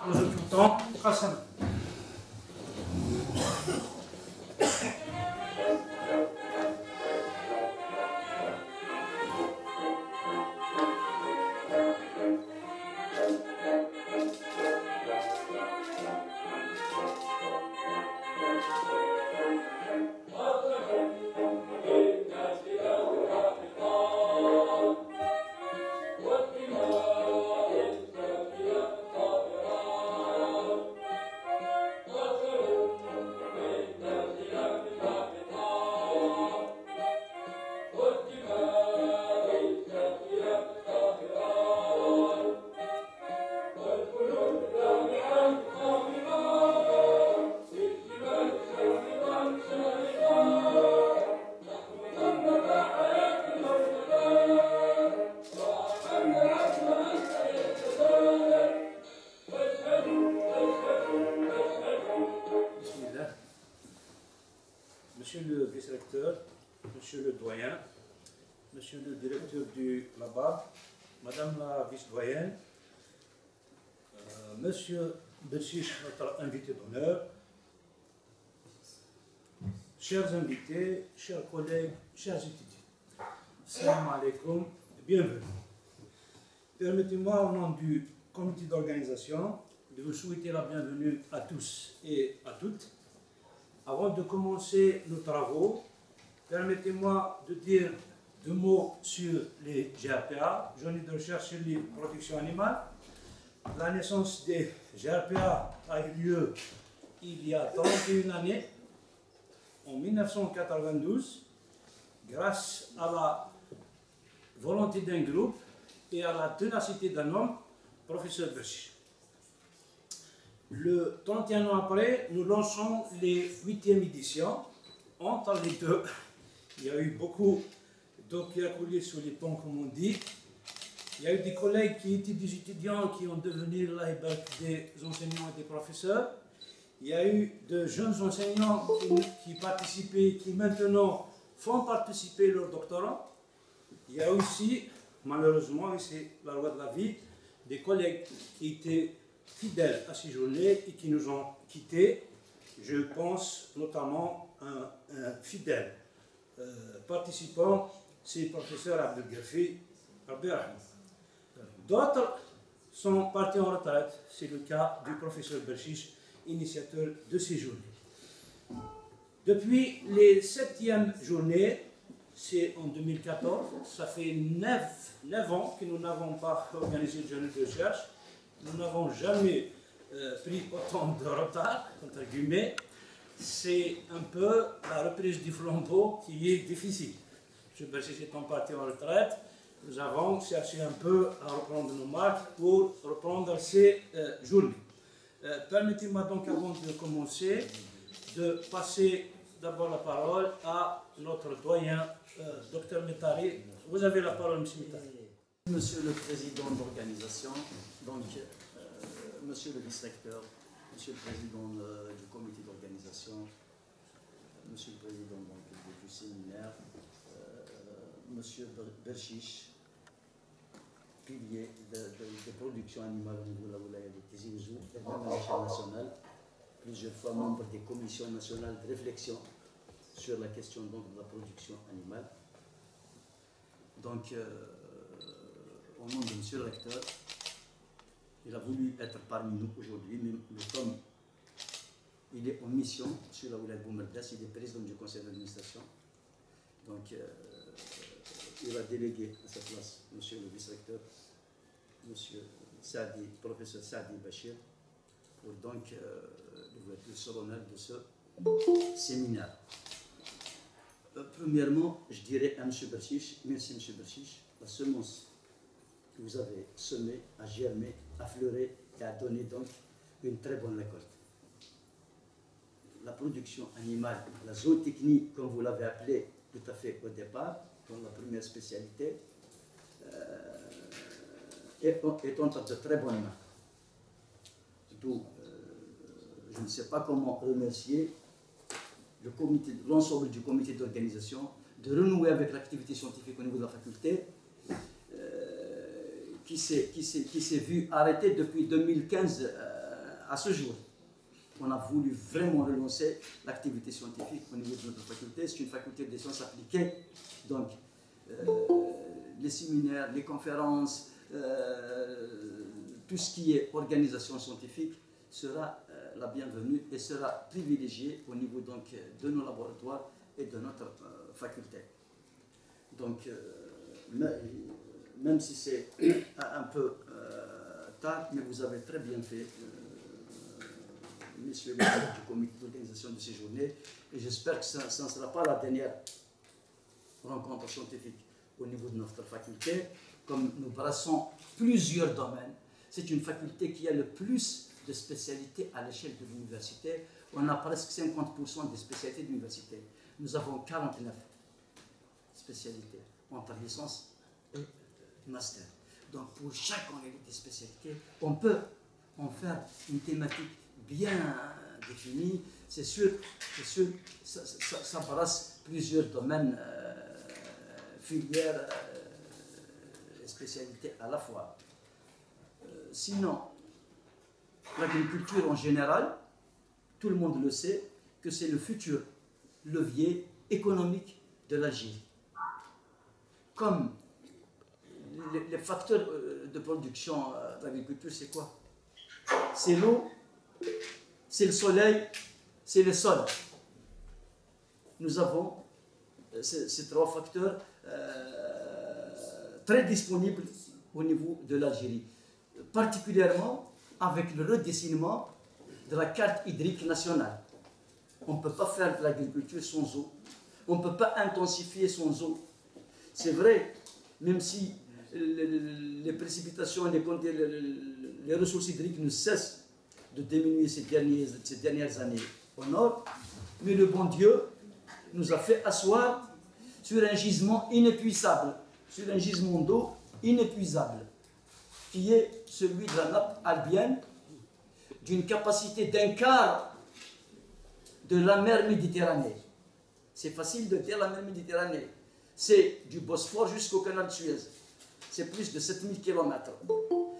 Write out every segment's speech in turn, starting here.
nous occupons Hassan. Monsieur le vice-recteur, monsieur le doyen, monsieur le directeur du LABAB, madame la vice-doyenne, monsieur Bershish, notre invité d'honneur, chers invités, chers collègues, chers étudiants, salam alaikum, bienvenue. Permettez-moi au nom du comité d'organisation de vous souhaiter la bienvenue à tous et à toutes. Avant de commencer nos travaux, permettez-moi de dire deux mots sur les GRPA, Journée de recherche sur les productions animales. La naissance des GRPA a eu lieu il y a 31 années, en 1992, grâce à la volonté d'un groupe et à la ténacité d'un homme, professeur Bershish. Le 31 ans après, nous lançons les 8e éditions. Entre les deux, il y a eu beaucoup d'eau qui a coulé sous les ponts, comme on dit. Il y a eu des collègues qui étaient des étudiants qui ont devenu des enseignants et des professeurs. Il y a eu de jeunes enseignants qui participaient, qui maintenant font participer leurs doctorants. Il y a aussi, malheureusement, et c'est la loi de la vie, des collègues qui étaient fidèles à ces journées et qui nous ont quittés. Je pense notamment à un fidèle participant, c'est le professeur Abdel Ghafi. D'autres sont partis en retraite, c'est le cas du professeur Bershish, initiateur de ces journées. Depuis les 7e journées, c'est en 2014, ça fait 9 ans que nous n'avons pas organisé de journée de recherche. Nous n'avons jamais pris autant de retard, entre guillemets. C'est un peu la reprise du flambeau qui est difficile. M. Bershish étant parti en retraite, nous avons cherché un peu à reprendre nos marques pour reprendre ces journées. Permettez-moi donc, avant de commencer, de passer d'abord la parole à notre doyen, Dr Metari. Vous avez la parole, M. Metari. Monsieur le président d'organisation, donc monsieur le vice-recteur, monsieur le président du comité d'organisation, monsieur le président donc, du séminaire, monsieur Bershish, pilier de production animale au niveau de la wilaya de Tizi Ouzou, et même à l'échelle nationale, plusieurs fois membre des commissions nationales de réflexion sur la question donc, de la production animale. Donc, au nom de monsieur le recteur, il a voulu être parmi nous aujourd'hui, mais comme il est en mission sur la wilaya de Boumerdas, il est président du conseil d'administration. Donc, il a délégué à sa place monsieur le vice-recteur, monsieur Saadi, professeur Saadi Bachir, pour donc l'ouverture solennelle de ce séminaire. Premièrement, je dirais à M. Bershish, merci M. Bershish, la semence que vous avez semée a germé, a fleuré et a donné donc une très bonne récolte. La production animale, la zootechnie, comme vous l'avez appelé tout à fait au départ, dans la première spécialité, est entre de très bonnes mains. D'où, je ne sais pas comment remercier l'ensemble du comité d'organisation de renouer avec l'activité scientifique au niveau de la faculté, qui s'est vu arrêter depuis 2015 à ce jour, on a voulu vraiment relancer l'activité scientifique au niveau de notre faculté. C'est une faculté des sciences appliquées, donc les séminaires, les conférences, tout ce qui est organisation scientifique sera la bienvenue et sera privilégié au niveau donc, de nos laboratoires et de notre faculté. Donc, même si c'est un peu tard, mais vous avez très bien fait, messieurs les membres du comité d'organisation de ces journées, et j'espère que ça ne sera pas la dernière rencontre scientifique au niveau de notre faculté. Comme nous brassons plusieurs domaines, c'est une faculté qui a le plus de spécialités à l'échelle de l'université. On a presque 50% des spécialités de l'université. Nous avons 49 spécialités entre licence et master. Donc pour chacune des spécialités, on peut en faire une thématique bien définie. C'est sûr, ça brasse plusieurs domaines, filières, spécialités à la fois. Sinon, l'agriculture en général, tout le monde le sait, que c'est le futur levier économique de l'Algérie. Comme les facteurs de production de l'agriculture, c'est quoi? C'est l'eau, c'est le soleil, c'est le sol. Nous avons ces trois facteurs très disponibles au niveau de l'Algérie, particulièrement avec le redessinement de la carte hydrique nationale. On ne peut pas faire de l'agriculture sans eau, on ne peut pas intensifier sans eau. C'est vrai, même si les précipitations, les ressources hydriques ne cessent de diminuer ces dernières années au nord, mais le bon Dieu nous a fait asseoir sur un gisement inépuisable, sur un gisement d'eau inépuisable, qui est celui de la nappe albienne, d'une capacité d'un quart de la mer Méditerranée. C'est facile de dire la mer Méditerranée. C'est du Bosphore jusqu'au canal de Suez. C'est plus de 7000 km.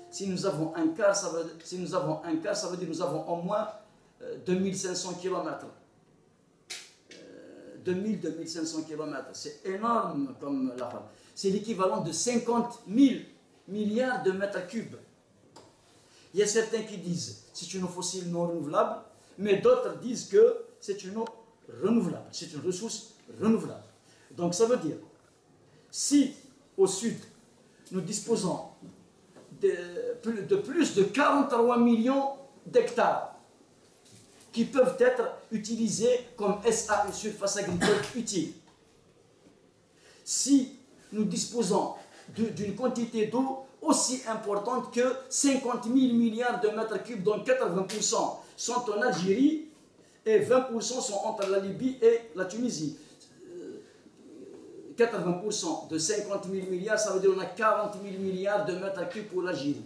Si nous avons un quart, ça veut dire que nous avons au moins 2500 km. 2000-2500 km. C'est énorme comme la femme. C'est l'équivalent de 50 000 milliards de mètres cubes. Il y a certains qui disent que c'est une eau fossile non renouvelable, mais d'autres disent que c'est une eau renouvelable, c'est une ressource renouvelable. Donc ça veut dire, si au sud, nous disposons de plus de 43 millions d'hectares qui peuvent être utilisés comme SA, une surface agricole utile, si nous disposons d'une quantité d'eau aussi importante que 50 000 milliards de mètres cubes, dont 80% sont en Algérie et 20% sont entre la Libye et la Tunisie. 80% de 50 000 milliards, ça veut dire qu'on a 40 000 milliards de mètres cubes pour l'Algérie.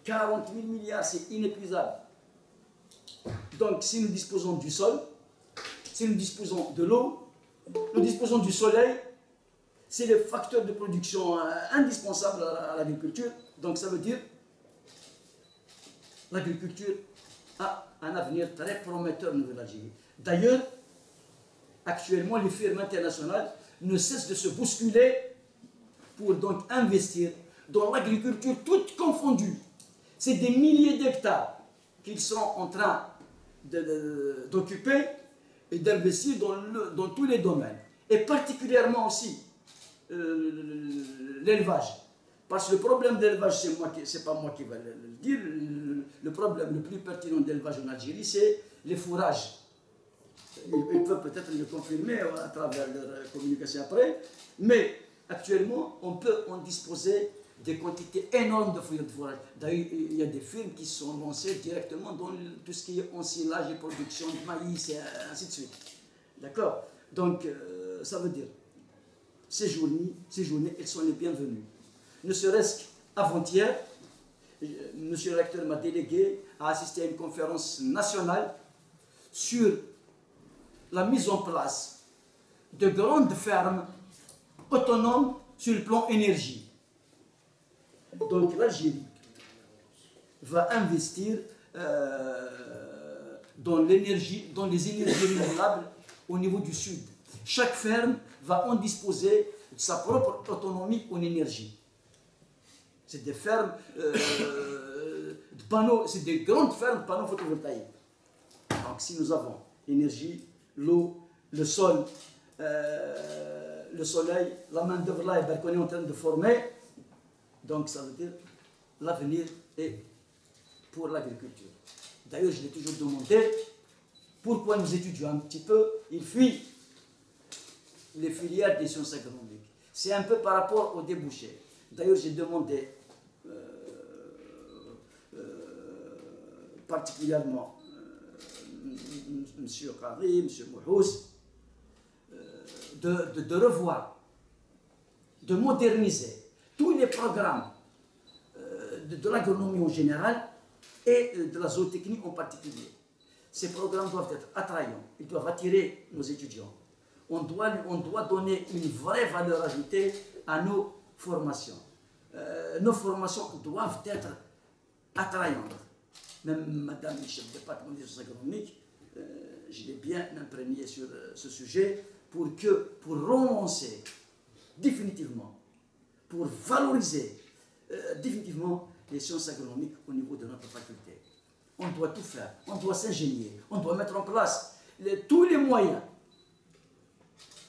40 000 milliards, c'est inépuisable. Donc, si nous disposons du sol, si nous disposons de l'eau, nous disposons du soleil, c'est le facteur de production indispensable à l'agriculture. Donc, ça veut dire que l'agriculture a un avenir très prometteur au niveau de l'Algérie. D'ailleurs, actuellement, les firmes internationales ne cessent de se bousculer pour donc investir dans l'agriculture toute confondue. C'est des milliers d'hectares qu'ils sont en train d'occuper et d'investir dans tous les domaines. Et particulièrement aussi l'élevage. Parce que le problème d'élevage, c'est pas moi qui vais le dire, le problème le plus pertinent d'élevage en Algérie, c'est les fourrages. Ils peuvent peut-être le confirmer à travers leur communication après, mais actuellement, on peut en disposer des quantités énormes de fourrage. D'ailleurs, il y a des firmes qui sont lancées directement dans tout ce qui est ensilage et production de maïs et ainsi de suite. D'accord? Donc, ça veut dire, ces journées, elles sont les bienvenues. Ne serait-ce qu'avant-hier, monsieur le recteur m'a délégué à assister à une conférence nationale sur la mise en place de grandes fermes autonomes sur le plan énergie. Donc l'Algérie va investir dans les énergies renouvelables au niveau du sud. Chaque ferme va en disposer de sa propre autonomie en énergie. C'est des fermes de panneaux, c'est des grandes fermes de panneaux photovoltaïques. Donc si nous avons l'énergie, l'eau, le sol, le soleil, la main d'œuvre là qu'on est en train de former, donc ça veut dire l'avenir est pour l'agriculture. D'ailleurs, je l'ai toujours demandé, pourquoi nous étudions un petit peu, il fuit les filières des sciences agronomiques. C'est un peu par rapport aux débouchés. D'ailleurs, j'ai demandé particulièrement M. Qadri, M. Mouhous, de revoir, de moderniser tous les programmes de l'agronomie en général et de la zootechnie en particulier. Ces programmes doivent être attrayants, ils doivent attirer nos étudiants. On doit donner une vraie valeur ajoutée à nos formations. Nos formations doivent être attrayantes. Même Madame le chef de département des sciences agronomiques, je l'ai bien imprégné sur ce sujet pour relancer définitivement, pour valoriser définitivement les sciences agronomiques au niveau de notre faculté. On doit tout faire, on doit s'ingénier, on doit mettre en place tous les moyens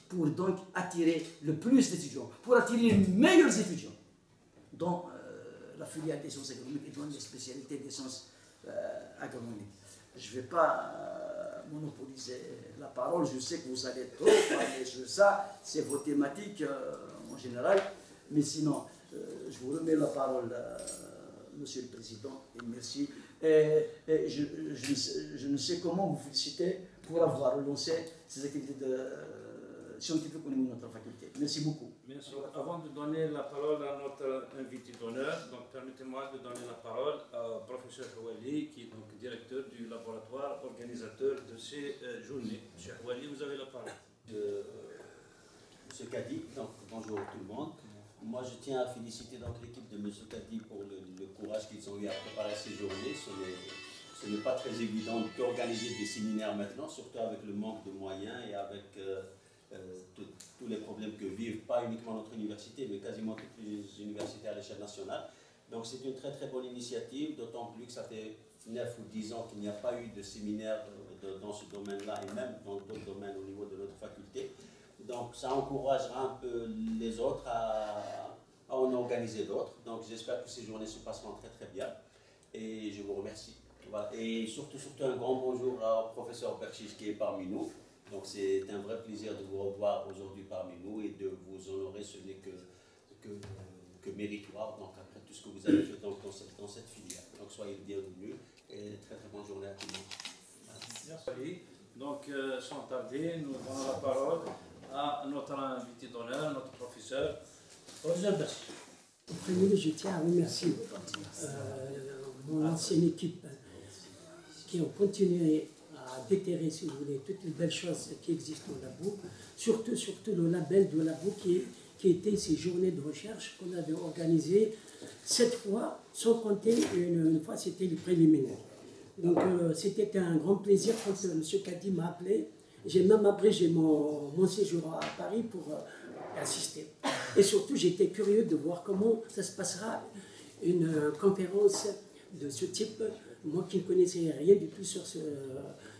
pour donc attirer le plus d'étudiants, pour attirer les meilleurs étudiants dans la filière des sciences agronomiques et dans les spécialités des sciences agronomiques. Je ne vais pas monopoliser la parole, je sais que vous allez trop parler sur ça, c'est vos thématiques en général, mais sinon, je vous remets la parole, Monsieur le Président, et merci. Et je ne sais comment vous féliciter pour avoir relancé ces activités scientifiques au niveau de notre faculté. Merci beaucoup. Merci. Avant de donner la parole à notre invité d'honneur, donc permettez-moi de donner la parole au professeur Houali, qui est donc directeur du laboratoire organisateur de ces journées. Monsieur Houali, vous avez la parole. Monsieur Kadi, donc bonjour tout le monde. Moi, je tiens à féliciter donc l'équipe de Monsieur Kadi pour le courage qu'ils ont eu à préparer ces journées. Ce n'est pas très évident d'organiser des séminaires maintenant, surtout avec le manque de moyens et avec tous les problèmes que vivent pas uniquement notre université, mais quasiment toutes les universités à l'échelle nationale. Donc c'est une très très bonne initiative, d'autant plus que ça fait 9 ou 10 ans qu'il n'y a pas eu de séminaire dans ce domaine-là et même dans d'autres domaines au niveau de notre faculté. Donc ça encouragera un peu les autres à en organiser d'autres. Donc j'espère que ces journées se passeront très très bien et je vous remercie. Voilà. Et surtout un grand bonjour au professeur Berchiche qui est parmi nous. Donc c'est un vrai plaisir de vous revoir aujourd'hui parmi nous et de vous honorer. Ce n'est que méritoire, donc après tout ce que vous avez fait dans cette filière. Donc soyez le bienvenu et très très bonne journée à tout le monde. Merci. Donc sans tarder, nous donnons la parole à notre invité d'honneur, notre professeur Berchiche. En premier lieu, je tiens à remercier mon ancienne équipe qui ont continué à déterrer, si vous voulez, toutes les belles choses qui existent au labo, surtout le label du labo qui était ces journées de recherche qu'on avait organisées 7 fois, sans compter une fois c'était les préliminaires. Donc c'était un grand plaisir quand M. Kadi m'a appelé. J'ai même abrégé mon séjour à Paris pour assister. Et surtout, j'étais curieux de voir comment ça se passera une conférence de ce type, moi qui ne connaissais rien du tout sur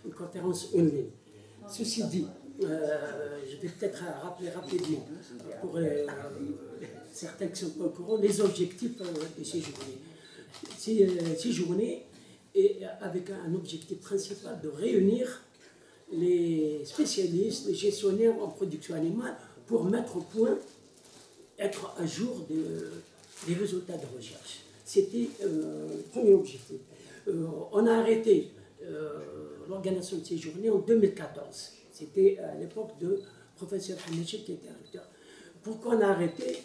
une conférence en ligne. Ceci dit, je vais peut-être rappeler rapidement, pour certains qui ne sont pas au courant, les objectifs de ces journées. Ces journées, avec un objectif principal de réunir les spécialistes, les gestionnaires en production animale pour mettre au point, être à jour des résultats de recherche. C'était le premier objectif. On a arrêté l'organisation de ces journées en 2014. C'était à l'époque de professeur Hamechi qui était recteur. Pourquoi on a arrêté?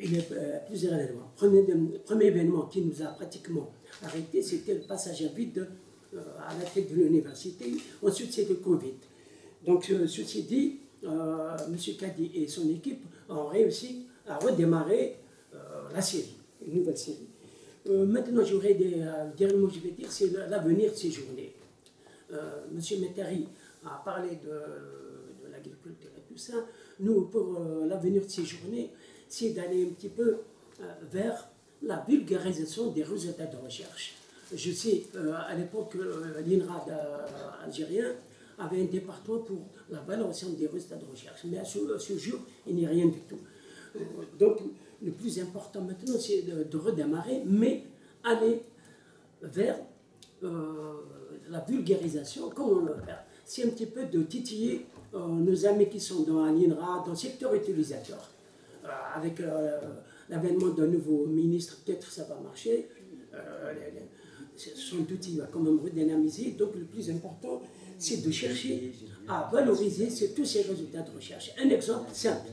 Il y a plusieurs éléments. Premier événement qui nous a pratiquement arrêté, c'était le passage à vide à la tête de l'université. Ensuite, c'est le Covid. Donc, ceci dit, M. Kadi et son équipe ont réussi à redémarrer la série, une nouvelle série. Maintenant, j'aurais des derniers mots que je vais dire, c'est l'avenir de ces journées. Monsieur Mettari a parlé de l'agriculture et tout ça. Nous, pour l'avenir de ces journées, c'est d'aller un petit peu vers la vulgarisation des résultats de recherche. Je sais, à l'époque, l'INRA algérien avait un département pour la valorisation des résultats de recherche. Mais à ce jour, il n'y a rien du tout. Donc, le plus important maintenant, c'est de redémarrer, mais aller vers la vulgarisation. Comment on le fait? C'est un petit peu de titiller nos amis qui sont dans l'INRA, dans le secteur utilisateur. Avec l'avènement d'un nouveau ministre, peut-être ça va marcher. Sans doute, il va quand même redynamiser. Donc, le plus important, c'est de chercher à valoriser tous ces résultats de recherche. Un exemple simple.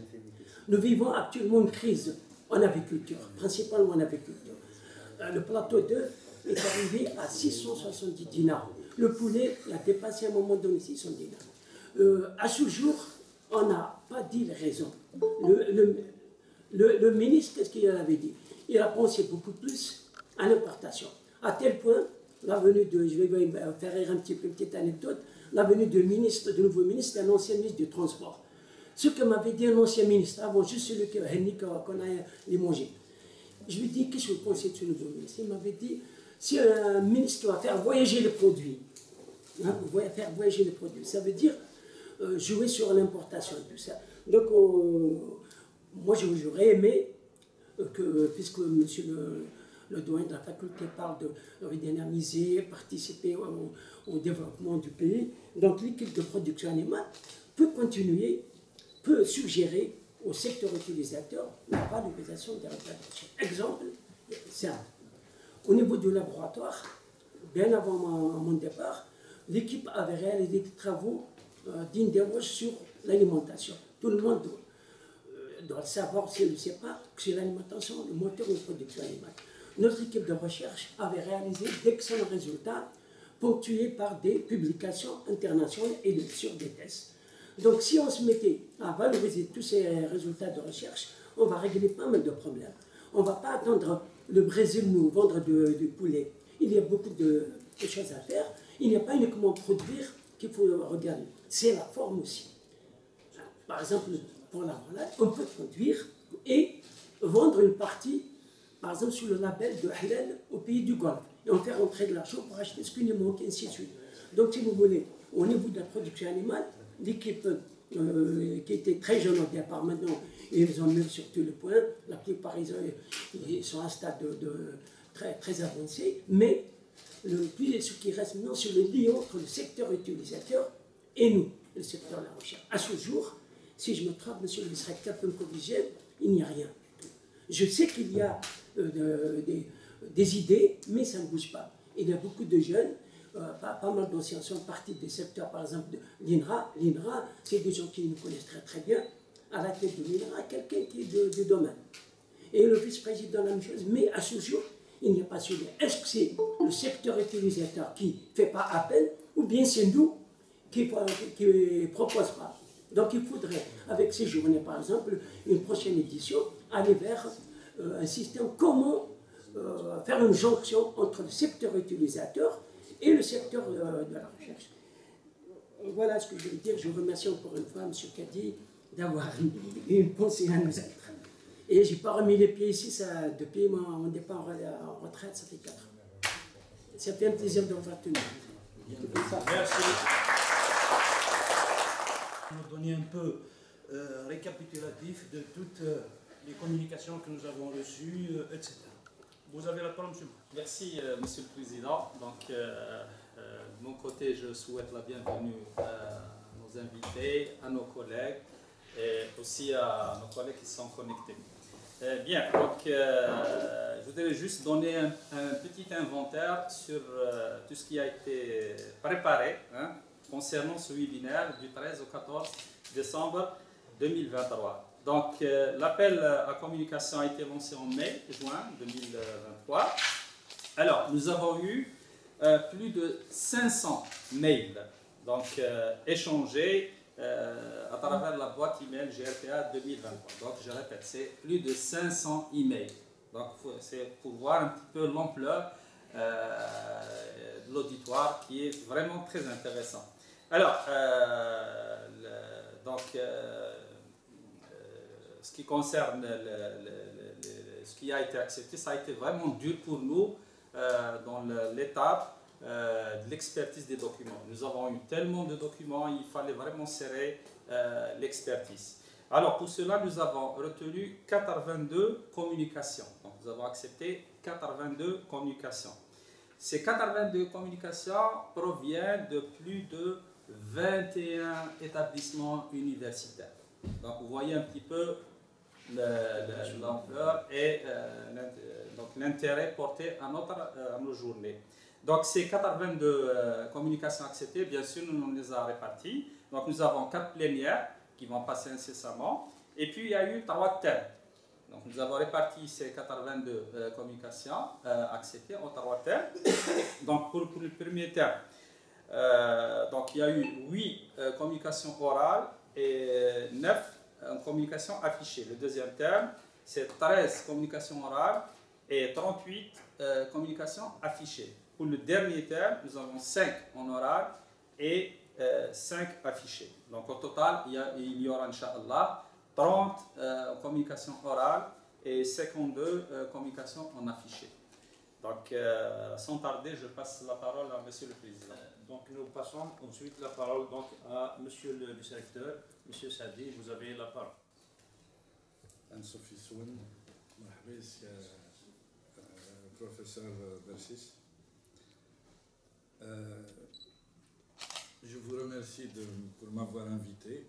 Nous vivons actuellement une crise en agriculture, principalement en agriculture. Le plateau 2 est arrivé à 670 dinars. Le poulet a dépassé à un moment donné 600 dinars. À ce jour, on n'a pas dit les raisons. Le ministre, qu'est-ce qu'il avait dit? Il a pensé beaucoup plus à l'importation. À tel point, la venue de, je vais faire rire un petit peu, une petite anecdote, la venue de nouveau ministre, un ancien ministre du Transport. Ce que m'avait dit un ancien ministre, avant juste celui qu'on a limogé. Je lui ai dit, qu'est-ce que vous pensez de ce nouveau ministre? Il m'avait dit, c'est un ministre qui va faire voyager les produits. Hein, faire voyager les produits. Ça veut dire jouer sur l'importation et tout ça. Donc, moi, j'aurais aimé que, puisque monsieur le doyen de la faculté parle de redynamiser, participer au développement du pays, donc l'équipe de production animale peut continuer, peut suggérer au secteur utilisateur la valorisation des résultats. Exemple simple. Au niveau du laboratoire, bien avant mon départ, l'équipe avait réalisé des travaux dignes d'éloge sur l'alimentation. Tout le monde doit le savoir, s'il ne le sait pas, que c'est l'alimentation, le moteur de production animale. Notre équipe de recherche avait réalisé d'excellents résultats ponctués par des publications internationales et sur des tests. Donc si on se mettait à valoriser tous ces résultats de recherche, on va régler pas mal de problèmes. On ne va pas attendre le Brésil nous vendre du poulet. Il y a beaucoup de choses à faire. Il n'y a pas uniquement produire qu'il faut regarder. C'est la forme aussi. Par exemple, pour la volaille, on peut produire et vendre une partie, par exemple, sous le label de halal au pays du Golfe. Et on fait rentrer de l'argent pour acheter ce qu'il nous manque, et ainsi de suite. Donc, si vous voulez, au niveau de la production animale, l'équipe qui était très jeune au départ, maintenant, ils ont mis sur tous les points. La plupart, ils sont à un stade très, très avancé. Mais ce qui reste maintenant, c'est le lien entre le secteur utilisateur et nous, le secteur de la recherche. À ce jour, si je me trompe, monsieur le vice-recteur peut me corriger, il n'y a rien. Je sais qu'il y a des idées, mais ça ne bouge pas. Il y a beaucoup de jeunes, pas mal d'anciens sont partis des secteurs, par exemple, de l'INRA. L'INRA, c'est des gens qui nous connaissent très très bien. À la tête de l'INRA, quelqu'un qui est du domaine. Et le vice-président, la même chose, mais à ce jour, il n'y a pas celui. Est-ce que c'est le secteur utilisateur qui ne fait pas appel, ou bien c'est nous qui ne proposons pas? Donc il faudrait, avec ces journées par exemple, une prochaine édition, aller vers un système, comment faire une jonction entre le secteur utilisateur et le secteur de la recherche. Voilà ce que je veux dire. Je remercie encore une fois M. Kadi d'avoir une pensée à nous être. Et je n'ai pas remis les pieds ici, depuis mon départ en retraite, ça fait 4 ans. Ça fait un plaisir de vous voir tout le monde. Merci. Nous donner un peu récapitulatif de toutes les communications que nous avons reçues, etc. Vous avez la parole, monsieur. Merci, monsieur le Président. Donc, de mon côté, je souhaite la bienvenue à nos invités, à nos collègues et aussi à nos collègues qui sont connectés. Bien, donc, je voudrais juste donner un petit inventaire sur tout ce qui a été préparé concernant ce webinaire du 13 au 14 décembre 2023. Donc, l'appel à communication a été lancé en juin 2023. Alors, nous avons eu plus de 500 mails donc, échangés à travers la boîte email GRPA 2023. Donc, je répète, c'est plus de 500 emails. Donc c'est pour voir un petit peu l'ampleur de l'auditoire qui est vraiment très intéressant. Alors, ce qui concerne ce qui a été accepté, ça a été vraiment dur pour nous dans l'étape de l'expertise des documents. Nous avons eu tellement de documents, il fallait vraiment serrer l'expertise. Alors pour cela, nous avons retenu 82 communications. Donc nous avons accepté 82 communications. Ces 82 communications proviennent de plus de 21 établissements universitaires. Donc vous voyez un petit peu l'ampleur et l'intérêt porté à nos journées. Donc ces 82 communications acceptées, bien sûr, nous les avons réparties. Donc nous avons 4 plénières qui vont passer incessamment. Et puis il y a eu 3 thèmes. Donc nous avons réparti ces 82 communications acceptées en 3 thèmes. Donc pour le premier thème, donc il y a eu 8 communications orales et 9 communications affichées. Le deuxième thème, c'est 13 communications orales et 38 communications affichées. Pour le dernier thème, nous avons 5 en oral et 5 affichés. Donc au total, il y aura, Inch'Allah, 30 communications orales et 52 communications en affiché. Donc sans tarder, je passe la parole à Monsieur le Président. Donc nous passons ensuite la parole donc, à Monsieur le Directeur. Monsieur Sadi, vous avez la parole. Anne-Sophie Soun, professeur Bersis. Je vous remercie pour m'avoir invité.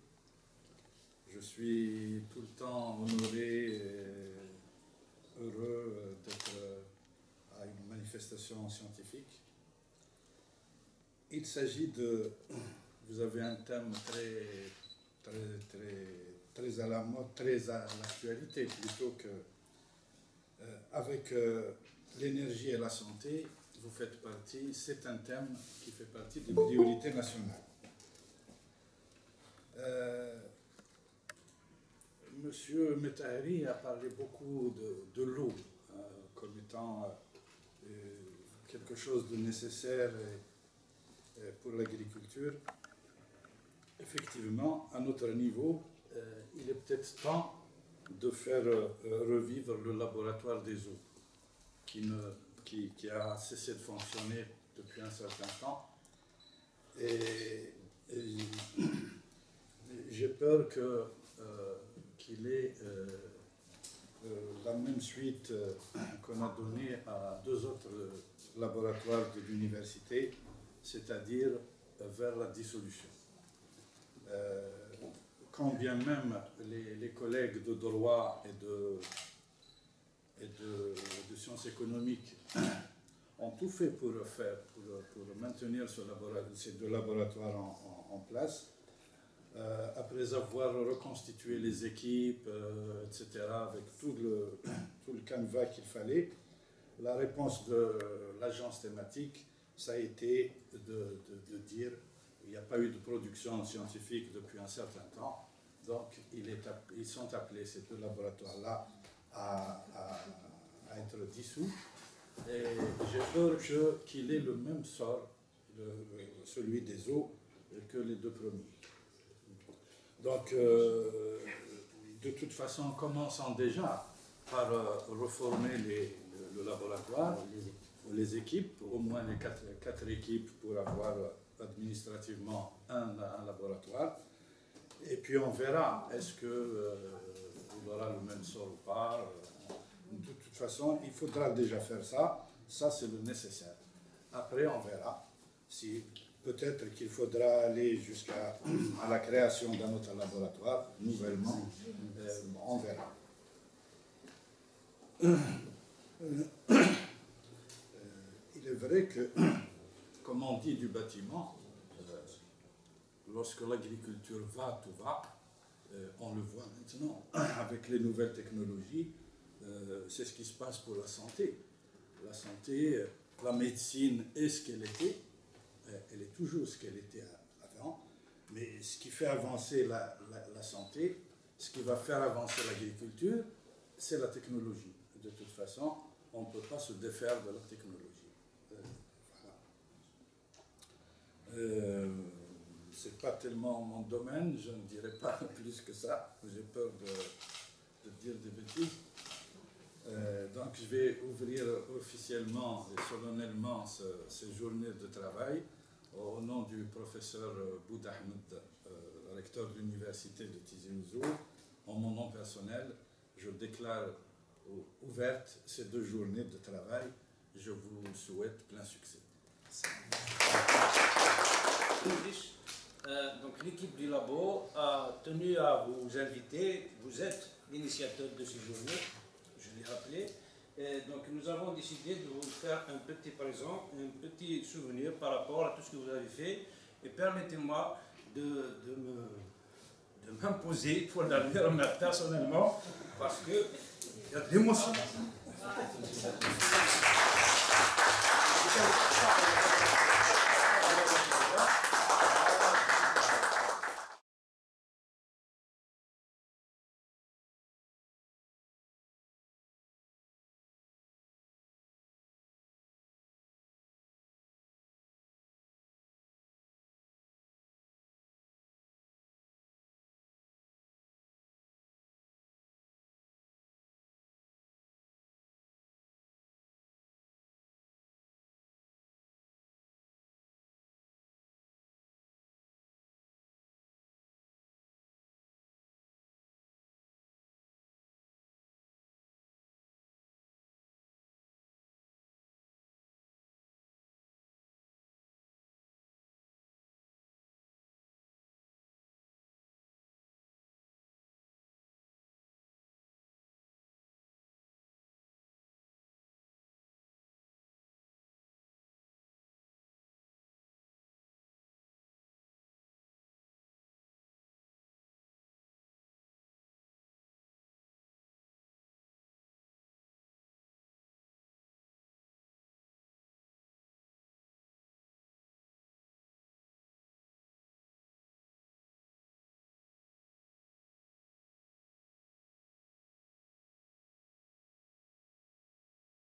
Je suis tout le temps honoré et heureux d'être à une manifestation scientifique. Il s'agit de... Vous avez un thème très à la mode, très à l'actualité, plutôt que... avec l'énergie et la santé, vous faites partie, c'est un thème qui fait partie des priorités nationales. Monsieur Metahari a parlé beaucoup de l'eau comme étant quelque chose de nécessaire pour l'agriculture. Effectivement, à notre niveau, il est peut-être temps de faire revivre le laboratoire des eaux qui a cessé de fonctionner depuis un certain temps. Et j'ai peur qu'il ait la même suite qu'on a donnée à 2 autres laboratoires de l'université, c'est-à-dire vers la dissolution. Quand bien même les collègues de droit et de sciences économiques ont tout fait pour maintenir ces 2 laboratoires en place, après avoir reconstitué les équipes, etc., avec tout le canevas qu'il fallait, la réponse de l'agence thématique, ça a été de dire qu'il n'y a pas eu de production scientifique depuis un certain temps, donc ils sont appelés, ces 2 laboratoires-là, à être dissous. Et j'ai peur qu'il ait le même sort, celui des eaux, que les 2 premiers. Donc, de toute façon, commençons déjà par reformer le laboratoire, les équipes, au moins les 4 équipes pour avoir administrativement un laboratoire. Et puis on verra, est-ce qu'il aura le même sort ou pas. De toute façon, il faudra déjà faire ça. Ça, c'est le nécessaire. Après, on verra si peut-être qu'il faudra aller jusqu'à la création d'un autre laboratoire, nouvellement. On verra. Il est vrai que, comme on dit du bâtiment, lorsque l'agriculture va, tout va. On le voit maintenant avec les nouvelles technologies. C'est ce qui se passe pour la santé. La santé, la médecine est ce qu'elle était. Elle est toujours ce qu'elle était avant. Mais ce qui fait avancer la santé, ce qui va faire avancer l'agriculture, c'est la technologie. de toute façon, on ne peut pas se défaire de la technologie. C'est pas tellement mon domaine, je ne dirais pas plus que ça, j'ai peur de dire des bêtises. Donc je vais ouvrir officiellement et solennellement ces journées de travail au nom du professeur Bouda Ahmed, recteur de l'université de Tizi Ouzou. En mon nom personnel, je déclare ouvertes ces 2 journées de travail. Je vous souhaite plein succès. Donc l'équipe du labo a tenu à vous inviter. Vous êtes l'initiateur de ces journées, je l'ai rappelé. Et donc nous avons décidé de vous faire un petit présent, un petit souvenir par rapport à tout ce que vous avez fait. Et permettez-moi de m'imposer pour l'avenir personnellement, parce qu'il y a de l'émotion.